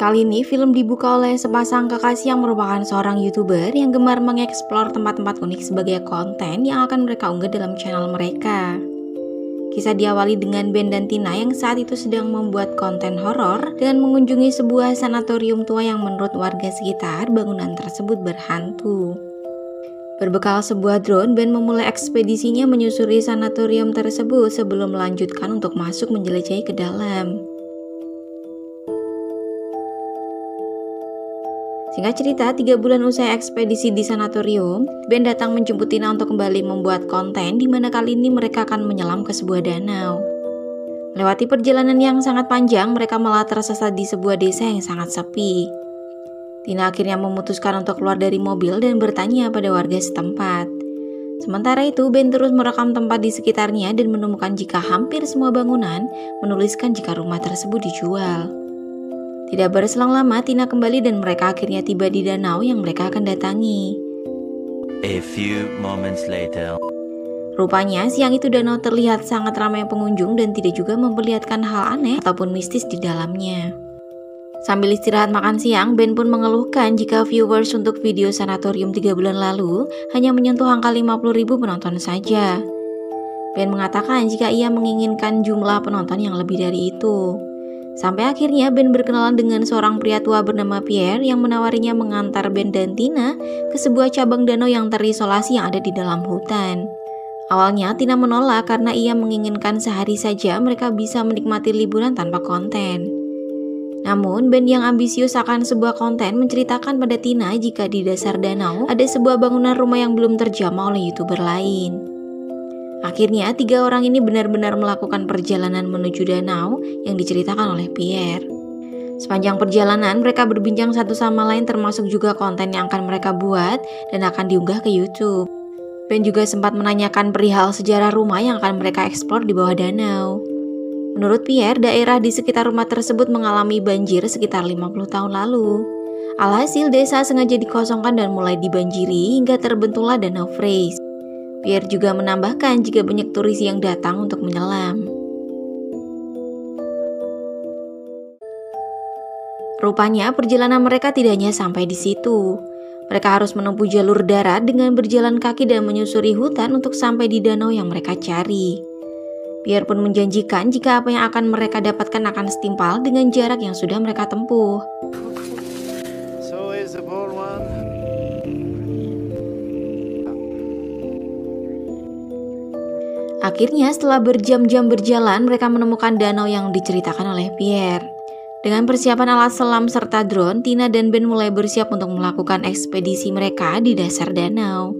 Kali ini film dibuka oleh sepasang kekasih yang merupakan seorang YouTuber yang gemar mengeksplor tempat-tempat unik sebagai konten yang akan mereka unggah dalam channel mereka. Kisah diawali dengan Ben dan Tina yang saat itu sedang membuat konten horor dengan mengunjungi sebuah sanatorium tua yang menurut warga sekitar bangunan tersebut berhantu. Berbekal sebuah drone, Ben memulai ekspedisinya menyusuri sanatorium tersebut sebelum melanjutkan untuk masuk menjelajahi ke dalam. Singkat cerita, 3 bulan usai ekspedisi di sanatorium, Ben datang menjemput Tina untuk kembali membuat konten di mana kali ini mereka akan menyelam ke sebuah danau. Melewati perjalanan yang sangat panjang, mereka malah tersesat di sebuah desa yang sangat sepi. Tina akhirnya memutuskan untuk keluar dari mobil dan bertanya pada warga setempat. Sementara itu, Ben terus merekam tempat di sekitarnya dan menemukan jika hampir semua bangunan menuliskan jika rumah tersebut dijual. Tidak berselang lama, Tina kembali dan mereka akhirnya tiba di danau yang mereka akan datangi. A few moments later. Rupanya, siang itu danau terlihat sangat ramai pengunjung dan tidak juga memperlihatkan hal aneh ataupun mistis di dalamnya. Sambil istirahat makan siang, Ben pun mengeluhkan jika viewers untuk video sanatorium 3 bulan lalu hanya menyentuh angka 50.000 penonton saja. Ben mengatakan jika ia menginginkan jumlah penonton yang lebih dari itu. Sampai akhirnya Ben berkenalan dengan seorang pria tua bernama Pierre yang menawarinya mengantar Ben dan Tina ke sebuah cabang danau yang terisolasi yang ada di dalam hutan. Awalnya Tina menolak karena ia menginginkan sehari saja mereka bisa menikmati liburan tanpa konten. Namun Ben yang ambisius akan sebuah konten menceritakan pada Tina jika di dasar danau ada sebuah bangunan rumah yang belum terjamah oleh YouTuber lain. Akhirnya 3 orang ini benar-benar melakukan perjalanan menuju danau yang diceritakan oleh Pierre. Sepanjang perjalanan mereka berbincang satu sama lain termasuk juga konten yang akan mereka buat dan akan diunggah ke YouTube. Ben juga sempat menanyakan perihal sejarah rumah yang akan mereka eksplor di bawah danau. Menurut Pierre, daerah di sekitar rumah tersebut mengalami banjir sekitar 50 tahun lalu. Alhasil desa sengaja dikosongkan dan mulai dibanjiri hingga terbentuklah danau Freys. Pierre juga menambahkan jika banyak turis yang datang untuk menyelam. Rupanya perjalanan mereka tidak hanya sampai di situ. Mereka harus menempuh jalur darat dengan berjalan kaki dan menyusuri hutan untuk sampai di danau yang mereka cari. Pierre pun menjanjikan jika apa yang akan mereka dapatkan akan setimpal dengan jarak yang sudah mereka tempuh. Akhirnya setelah berjam-jam berjalan, mereka menemukan danau yang diceritakan oleh Pierre. Dengan persiapan alat selam serta drone, Tina dan Ben mulai bersiap untuk melakukan ekspedisi mereka di dasar danau.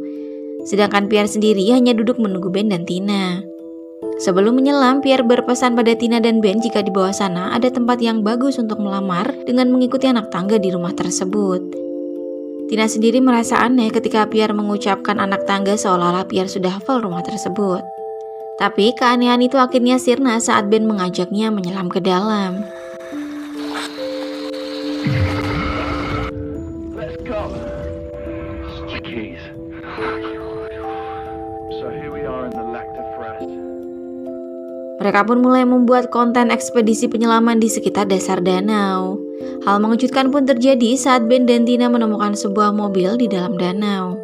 Sedangkan Pierre sendiri hanya duduk menunggu Ben dan Tina. Sebelum menyelam, Pierre berpesan pada Tina dan Ben jika di bawah sana ada tempat yang bagus untuk melamar dengan mengikuti anak tangga di rumah tersebut. Tina sendiri merasa aneh ketika Pierre mengucapkan anak tangga seolah-olah Pierre sudah hafal rumah tersebut. Tapi keanehan itu akhirnya sirna saat Ben mengajaknya menyelam ke dalam. Mereka pun mulai membuat konten ekspedisi penyelaman di sekitar dasar danau. Hal mengejutkan pun terjadi saat Ben dan Tina menemukan sebuah mobil di dalam danau.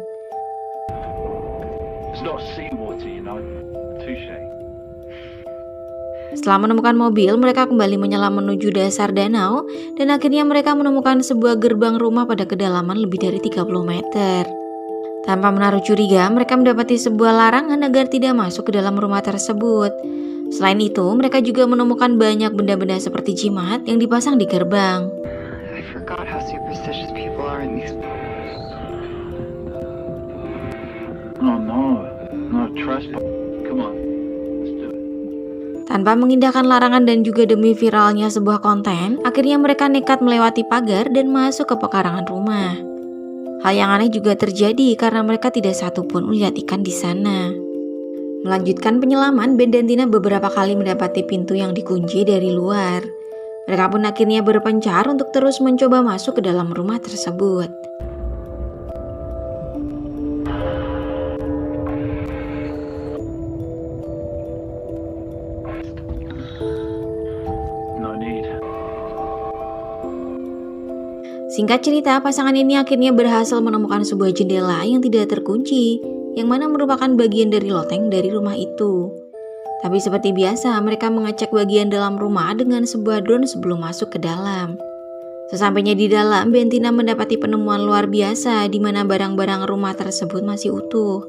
Setelah menemukan mobil, mereka kembali menyelam menuju dasar danau dan akhirnya mereka menemukan sebuah gerbang rumah pada kedalaman lebih dari 30 meter. Tanpa menaruh curiga, mereka mendapati sebuah larangan agar tidak masuk ke dalam rumah tersebut. Selain itu, mereka juga menemukan banyak benda-benda seperti jimat yang dipasang di gerbang. Tanpa mengindahkan larangan dan juga demi viralnya sebuah konten, akhirnya mereka nekat melewati pagar dan masuk ke pekarangan rumah. Hal yang aneh juga terjadi karena mereka tidak satupun melihat ikan di sana. Melanjutkan penyelaman, Ben dan Tina beberapa kali mendapati pintu yang dikunci dari luar. Mereka pun akhirnya berpencar untuk terus mencoba masuk ke dalam rumah tersebut. Singkat cerita, pasangan ini akhirnya berhasil menemukan sebuah jendela yang tidak terkunci, yang mana merupakan bagian dari loteng dari rumah itu. Tapi seperti biasa, mereka mengecek bagian dalam rumah dengan sebuah drone sebelum masuk ke dalam. Sesampainya di dalam, Bentina mendapati penemuan luar biasa di mana barang-barang rumah tersebut masih utuh.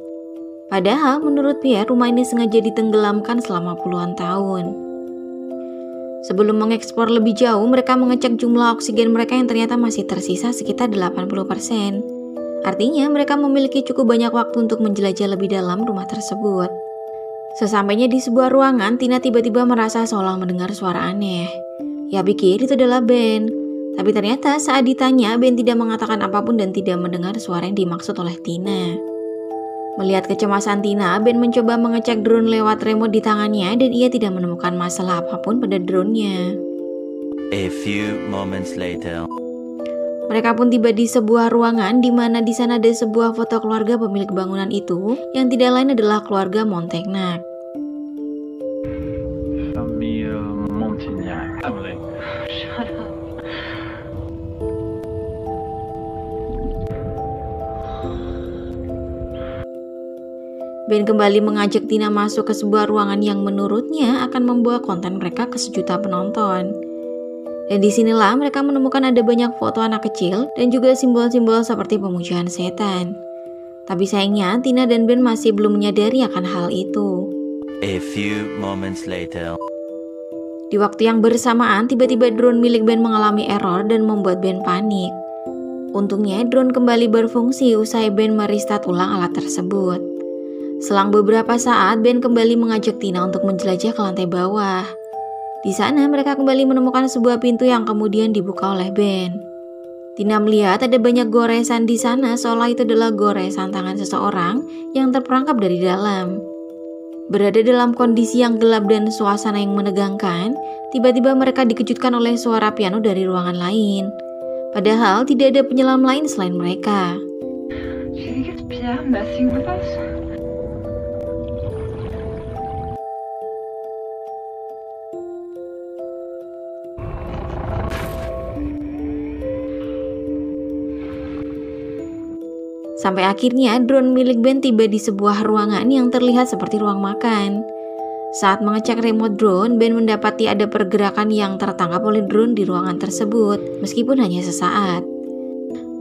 Padahal menurut Pierre, rumah ini sengaja ditenggelamkan selama puluhan tahun. Sebelum mengeksplor lebih jauh, mereka mengecek jumlah oksigen mereka yang ternyata masih tersisa sekitar 80%. Artinya mereka memiliki cukup banyak waktu untuk menjelajah lebih dalam rumah tersebut. Sesampainya di sebuah ruangan, Tina tiba-tiba merasa seolah mendengar suara aneh. Ia pikir itu adalah Ben. Tapi ternyata saat ditanya, Ben tidak mengatakan apapun dan tidak mendengar suara yang dimaksud oleh Tina. Melihat kecemasan Tina, Ben mencoba mengecek drone lewat remote di tangannya dan ia tidak menemukan masalah apapun pada drone-nya. A few moments later. Mereka pun tiba di sebuah ruangan di mana di sana ada sebuah foto keluarga pemilik bangunan itu yang tidak lain adalah keluarga Montagnac. Famille Montagnac. Ben kembali mengajak Tina masuk ke sebuah ruangan yang menurutnya akan membawa konten mereka ke sejuta penonton. Dan disinilah mereka menemukan ada banyak foto anak kecil dan juga simbol-simbol seperti pemujaan setan. Tapi sayangnya Tina dan Ben masih belum menyadari akan hal itu. A few moments later. Di waktu yang bersamaan, tiba-tiba drone milik Ben mengalami error dan membuat Ben panik. Untungnya drone kembali berfungsi usai Ben merestart ulang alat tersebut. Selang beberapa saat, Ben kembali mengajak Tina untuk menjelajah ke lantai bawah. Di sana, mereka kembali menemukan sebuah pintu yang kemudian dibuka oleh Ben. Tina melihat ada banyak goresan di sana, seolah itu adalah goresan tangan seseorang yang terperangkap dari dalam. Berada dalam kondisi yang gelap dan suasana yang menegangkan, tiba-tiba mereka dikejutkan oleh suara piano dari ruangan lain. Padahal tidak ada penyelam lain selain mereka. Sampai akhirnya drone milik Ben tiba di sebuah ruangan yang terlihat seperti ruang makan. Saat mengecek remote drone, Ben mendapati ada pergerakan yang tertangkap oleh drone di ruangan tersebut, meskipun hanya sesaat.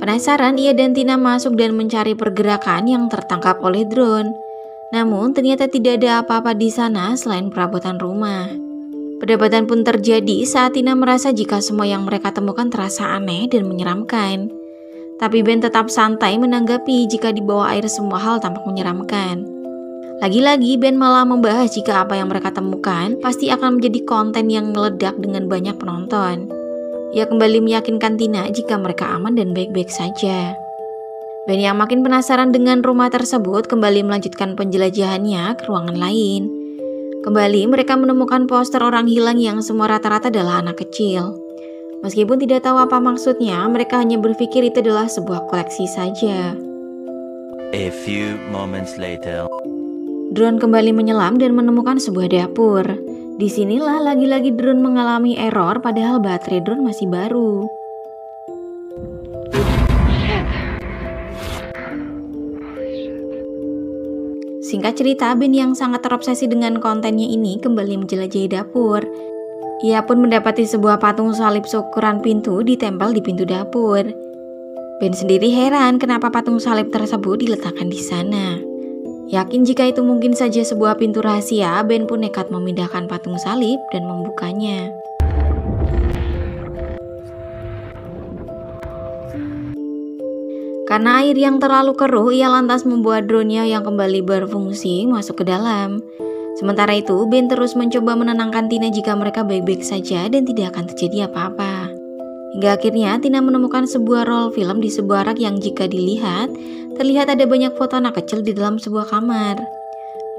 Penasaran, ia dan Tina masuk dan mencari pergerakan yang tertangkap oleh drone. Namun ternyata tidak ada apa-apa di sana selain perabotan rumah. Perdebatan pun terjadi saat Tina merasa jika semua yang mereka temukan terasa aneh dan menyeramkan. Tapi Ben tetap santai menanggapi jika di bawah air semua hal tampak menyeramkan. Lagi-lagi Ben malah membahas jika apa yang mereka temukan pasti akan menjadi konten yang meledak dengan banyak penonton. Ia kembali meyakinkan Tina jika mereka aman dan baik-baik saja. Ben yang makin penasaran dengan rumah tersebut kembali melanjutkan penjelajahannya ke ruangan lain. Kembali mereka menemukan poster orang hilang yang semua rata-rata adalah anak kecil. Meskipun tidak tahu apa maksudnya, mereka hanya berpikir itu adalah sebuah koleksi saja. A few moments later. Drone kembali menyelam dan menemukan sebuah dapur. Disinilah lagi-lagi drone mengalami error padahal baterai drone masih baru. Singkat cerita, Ben yang sangat terobsesi dengan kontennya ini kembali menjelajahi dapur. Ia pun mendapati sebuah patung salib seukuran pintu ditempel di pintu dapur. Ben sendiri heran kenapa patung salib tersebut diletakkan di sana. Yakin jika itu mungkin saja sebuah pintu rahasia, Ben pun nekat memindahkan patung salib dan membukanya. Karena air yang terlalu keruh, ia lantas membuat drone-nya yang kembali berfungsi masuk ke dalam. Sementara itu, Ben terus mencoba menenangkan Tina jika mereka baik-baik saja dan tidak akan terjadi apa-apa. Hingga akhirnya Tina menemukan sebuah roll film di sebuah rak yang jika dilihat, terlihat ada banyak foto anak kecil di dalam sebuah kamar.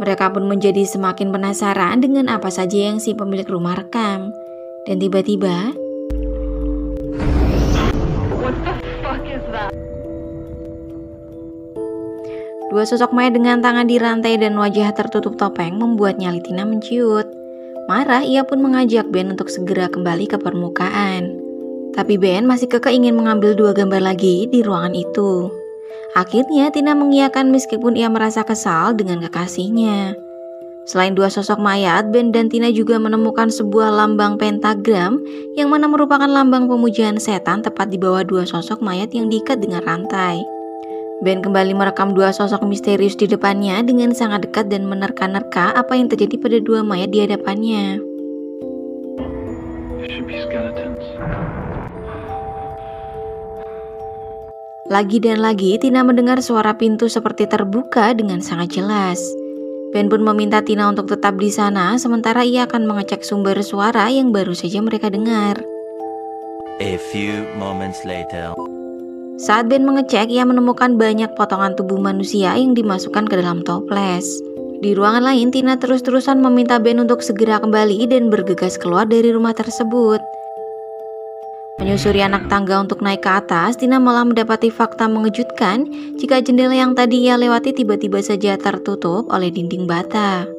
Mereka pun menjadi semakin penasaran dengan apa saja yang si pemilik rumah rekam. Dan tiba-tiba, dua sosok mayat dengan tangan dirantai dan wajah tertutup topeng membuat nyali Tina menciut. Marah, ia pun mengajak Ben untuk segera kembali ke permukaan. Tapi Ben masih kekeh ingin mengambil 2 gambar lagi di ruangan itu. Akhirnya Tina mengiyakan meskipun ia merasa kesal dengan kekasihnya. Selain 2 sosok mayat, Ben dan Tina juga menemukan sebuah lambang pentagram yang mana merupakan lambang pemujaan setan tepat di bawah 2 sosok mayat yang diikat dengan rantai. Ben kembali merekam 2 sosok misterius di depannya dengan sangat dekat dan menerka-nerka apa yang terjadi pada 2 mayat di hadapannya. It should be skeletons. Lagi dan lagi Tina mendengar suara pintu seperti terbuka dengan sangat jelas. Ben pun meminta Tina untuk tetap di sana sementara ia akan mengecek sumber suara yang baru saja mereka dengar. A few moments later. Saat Ben mengecek, ia menemukan banyak potongan tubuh manusia yang dimasukkan ke dalam toples. Di ruangan lain, Tina terus-terusan meminta Ben untuk segera kembali dan bergegas keluar dari rumah tersebut. Menyusuri anak tangga untuk naik ke atas, Tina malah mendapati fakta mengejutkan jika jendela yang tadi ia lewati tiba-tiba saja tertutup oleh dinding bata.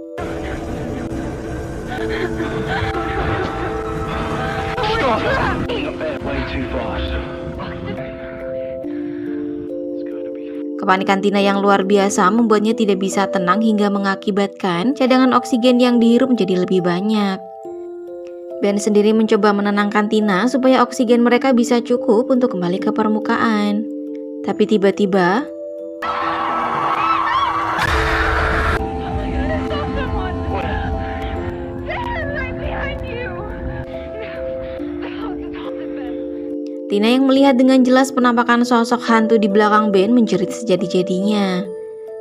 Kepanikan Tina yang luar biasa membuatnya tidak bisa tenang hingga mengakibatkan cadangan oksigen yang dihirup menjadi lebih banyak. Ben sendiri mencoba menenangkan Tina supaya oksigen mereka bisa cukup untuk kembali ke permukaan. Tapi tiba-tiba, Tina yang melihat dengan jelas penampakan sosok hantu di belakang Ben menjerit sejadi-jadinya.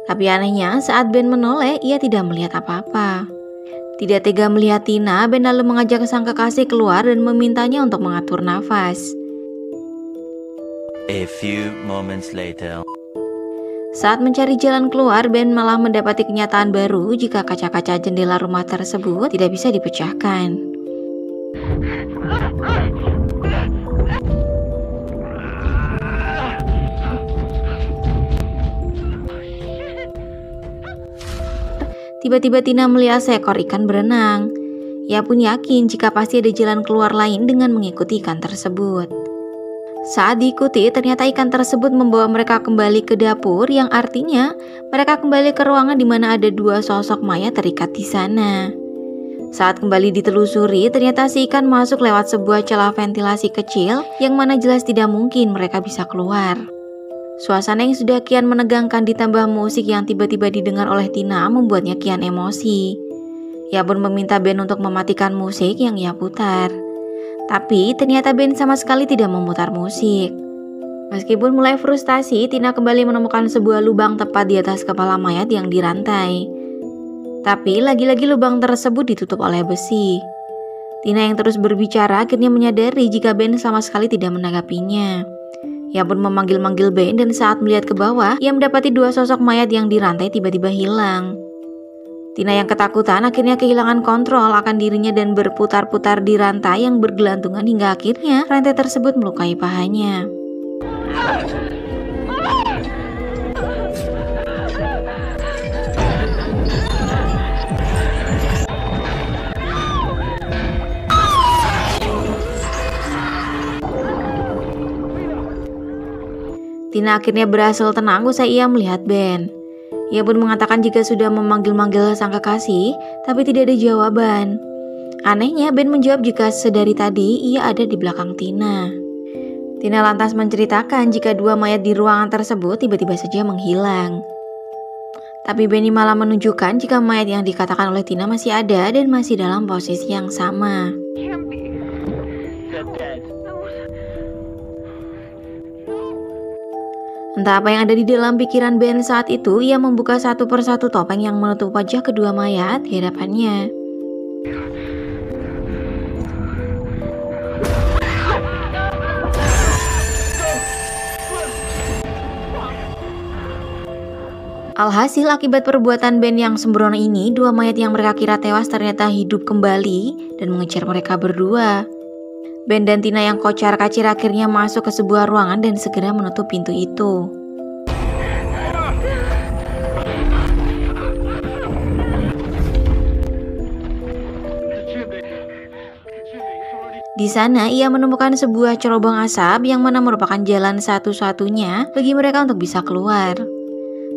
Tapi anehnya saat Ben menoleh, ia tidak melihat apa-apa. Tidak tega melihat Tina, Ben lalu mengajak sang kekasih keluar dan memintanya untuk mengatur nafas. A few moments later. Saat mencari jalan keluar, Ben malah mendapati kenyataan baru jika kaca-kaca jendela rumah tersebut tidak bisa dipecahkan. Tiba-tiba Tina melihat seekor ikan berenang. Ia pun yakin jika pasti ada jalan keluar lain dengan mengikuti ikan tersebut. Saat diikuti, ternyata ikan tersebut membawa mereka kembali ke dapur, yang artinya mereka kembali ke ruangan di mana ada 2 sosok mayat terikat di sana. Saat kembali ditelusuri, ternyata si ikan masuk lewat sebuah celah ventilasi kecil yang mana jelas tidak mungkin mereka bisa keluar. Suasana yang sudah kian menegangkan ditambah musik yang tiba-tiba didengar oleh Tina membuatnya kian emosi. Ia pun meminta Ben untuk mematikan musik yang ia putar. Tapi ternyata Ben sama sekali tidak memutar musik. Meskipun mulai frustasi, Tina kembali menemukan sebuah lubang tepat di atas kepala mayat yang dirantai. Tapi lagi-lagi lubang tersebut ditutup oleh besi. Tina yang terus berbicara akhirnya menyadari jika Ben sama sekali tidak menanggapinya. Ia pun memanggil-manggil Ben dan saat melihat ke bawah, ia mendapati 2 sosok mayat yang dirantai tiba-tiba hilang. Tina yang ketakutan akhirnya kehilangan kontrol akan dirinya dan berputar-putar di rantai yang bergelantungan hingga akhirnya rantai tersebut melukai pahanya. Tina akhirnya berhasil tenang usai ia melihat Ben. Ia pun mengatakan jika sudah memanggil-manggil sang kekasih, tapi tidak ada jawaban. Anehnya Ben menjawab jika sedari tadi ia ada di belakang Tina. Tina lantas menceritakan jika 2 mayat di ruangan tersebut tiba-tiba saja menghilang. Tapi Benny malah menunjukkan jika mayat yang dikatakan oleh Tina masih ada dan masih dalam posisi yang sama. Entah apa yang ada di dalam pikiran Ben saat itu, ia membuka satu persatu topeng yang menutup wajah kedua mayat di hadapannya. Alhasil akibat perbuatan Ben yang sembrono ini, 2 mayat yang mereka kira tewas ternyata hidup kembali dan mengejar mereka berdua. Ben dan Tina yang kocar-kacir akhirnya masuk ke sebuah ruangan dan segera menutup pintu itu. Di sana ia menemukan sebuah cerobong asap yang mana merupakan jalan satu-satunya bagi mereka untuk bisa keluar.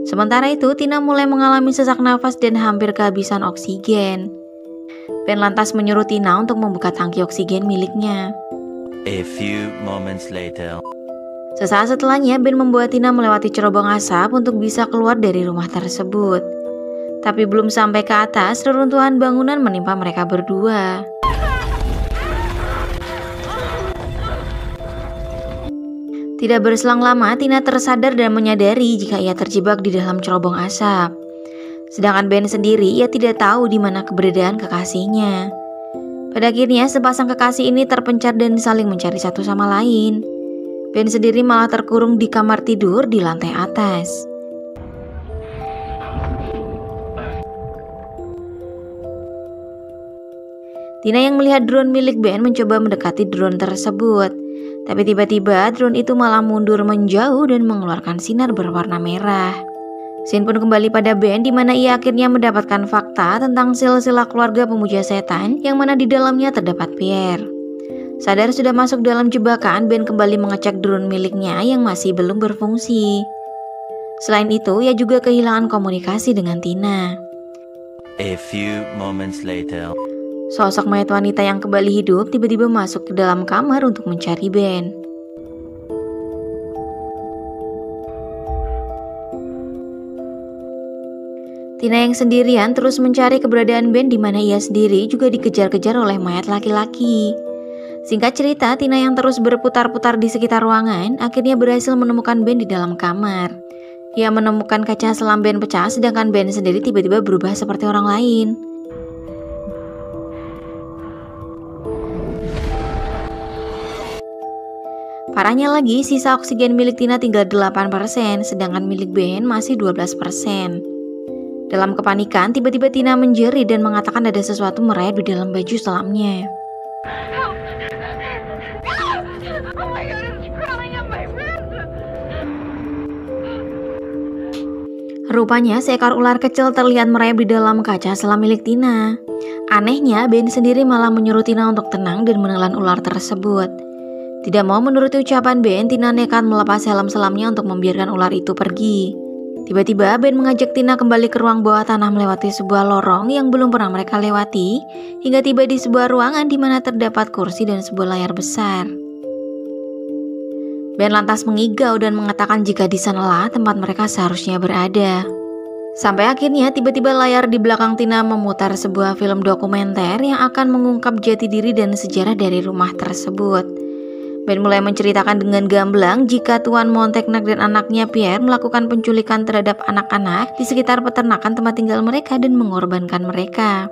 Sementara itu, Tina mulai mengalami sesak nafas dan hampir kehabisan oksigen. Ben lantas menyuruh Tina untuk membuka tangki oksigen miliknya. A few moments later. Sesaat setelahnya, Ben membawa Tina melewati cerobong asap untuk bisa keluar dari rumah tersebut. Tapi belum sampai ke atas, reruntuhan bangunan menimpa mereka berdua. Tidak berselang lama, Tina tersadar dan menyadari jika ia terjebak di dalam cerobong asap. Sedangkan Ben sendiri, ia tidak tahu di mana keberadaan kekasihnya. Pada akhirnya, sepasang kekasih ini terpencar dan saling mencari satu sama lain. Ben sendiri malah terkurung di kamar tidur di lantai atas. Tina yang melihat drone milik Ben mencoba mendekati drone tersebut. Tapi tiba-tiba drone itu malah mundur menjauh dan mengeluarkan sinar berwarna merah. Scene pun kembali pada Ben di mana ia akhirnya mendapatkan fakta tentang silsilah keluarga pemuja setan yang mana di dalamnya terdapat Pierre. Sadar sudah masuk dalam jebakan, Ben kembali mengecek drone miliknya yang masih belum berfungsi. Selain itu, ia juga kehilangan komunikasi dengan Tina. A few moments later. Sosok mayat wanita yang kembali hidup tiba-tiba masuk ke dalam kamar untuk mencari Ben. Tina yang sendirian terus mencari keberadaan Ben di mana ia sendiri juga dikejar-kejar oleh mayat laki-laki. Singkat cerita, Tina yang terus berputar-putar di sekitar ruangan akhirnya berhasil menemukan Ben di dalam kamar. Ia menemukan kaca selam Ben pecah, sedangkan Ben sendiri tiba-tiba berubah seperti orang lain. Parahnya lagi, sisa oksigen milik Tina tinggal 8%, sedangkan milik Ben masih 12%. Dalam kepanikan, tiba-tiba Tina menjerit dan mengatakan ada sesuatu merayap di dalam baju selamnya. Rupanya seekor ular kecil terlihat merayap di dalam kaca selam milik Tina. Anehnya, Ben sendiri malah menyuruh Tina untuk tenang dan menelan ular tersebut. Tidak mau menuruti ucapan Ben, Tina nekat melepas helm selamnya untuk membiarkan ular itu pergi. Tiba-tiba Ben mengajak Tina kembali ke ruang bawah tanah melewati sebuah lorong yang belum pernah mereka lewati, hingga tiba di sebuah ruangan di mana terdapat kursi dan sebuah layar besar. Ben lantas mengigau dan mengatakan jika di sanalah tempat mereka seharusnya berada. Sampai akhirnya tiba-tiba layar di belakang Tina memutar sebuah film dokumenter yang akan mengungkap jati diri dan sejarah dari rumah tersebut. Ben mulai menceritakan dengan gamblang jika Tuan Monteknak dan anaknya Pierre melakukan penculikan terhadap anak-anak di sekitar peternakan tempat tinggal mereka dan mengorbankan mereka.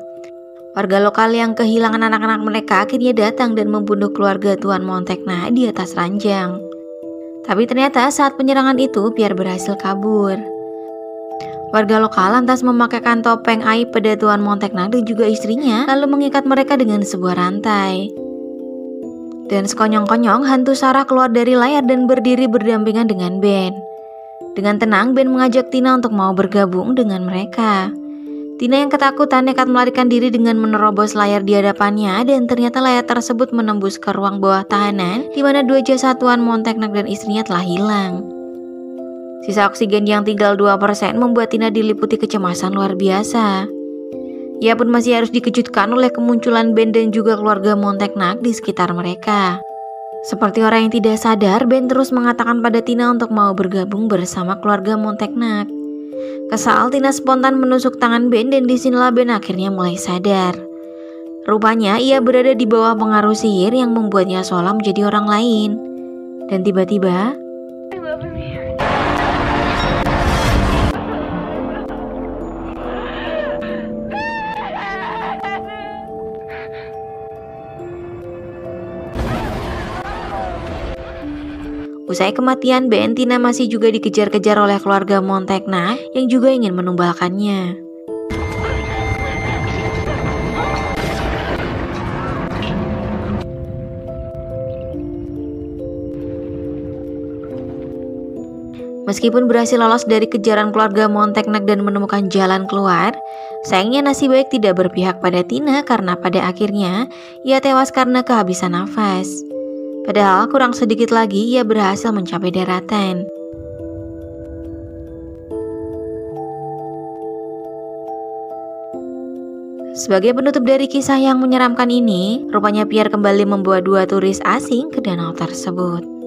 Warga lokal yang kehilangan anak-anak mereka akhirnya datang dan membunuh keluarga Tuan Monteknak di atas ranjang. Tapi ternyata saat penyerangan itu Pierre berhasil kabur. Warga lokal lantas memakaikan topeng aib pada Tuan Monteknak dan juga istrinya, lalu mengikat mereka dengan sebuah rantai. Dan sekonyong-konyong hantu Sarah keluar dari layar dan berdiri berdampingan dengan Ben. Dengan tenang Ben mengajak Tina untuk mau bergabung dengan mereka. Tina yang ketakutan nekat melarikan diri dengan menerobos layar di hadapannya, dan ternyata layar tersebut menembus ke ruang bawah tahanan di mana dua jasad Tuan Monteknak dan istrinya telah hilang. Sisa oksigen yang tinggal 2% membuat Tina diliputi kecemasan luar biasa. Ia pun masih harus dikejutkan oleh kemunculan Ben dan juga keluarga Monteknak di sekitar mereka. Seperti orang yang tidak sadar, Ben terus mengatakan pada Tina untuk mau bergabung bersama keluarga Monteknak. Kesal, Tina spontan menusuk tangan Ben dan disinilah Ben akhirnya mulai sadar. Rupanya ia berada di bawah pengaruh sihir yang membuatnya seolah menjadi orang lain. Dan tiba-tiba usai kematian Ben, Tina masih juga dikejar-kejar oleh keluarga Monteknak yang juga ingin menumbalkannya. Meskipun berhasil lolos dari kejaran keluarga Monteknak dan menemukan jalan keluar, sayangnya nasib baik tidak berpihak pada Tina karena pada akhirnya ia tewas karena kehabisan nafas. Padahal kurang sedikit lagi ia berhasil mencapai daratan. Sebagai penutup dari kisah yang menyeramkan ini, rupanya Pierre kembali membawa 2 turis asing ke danau tersebut.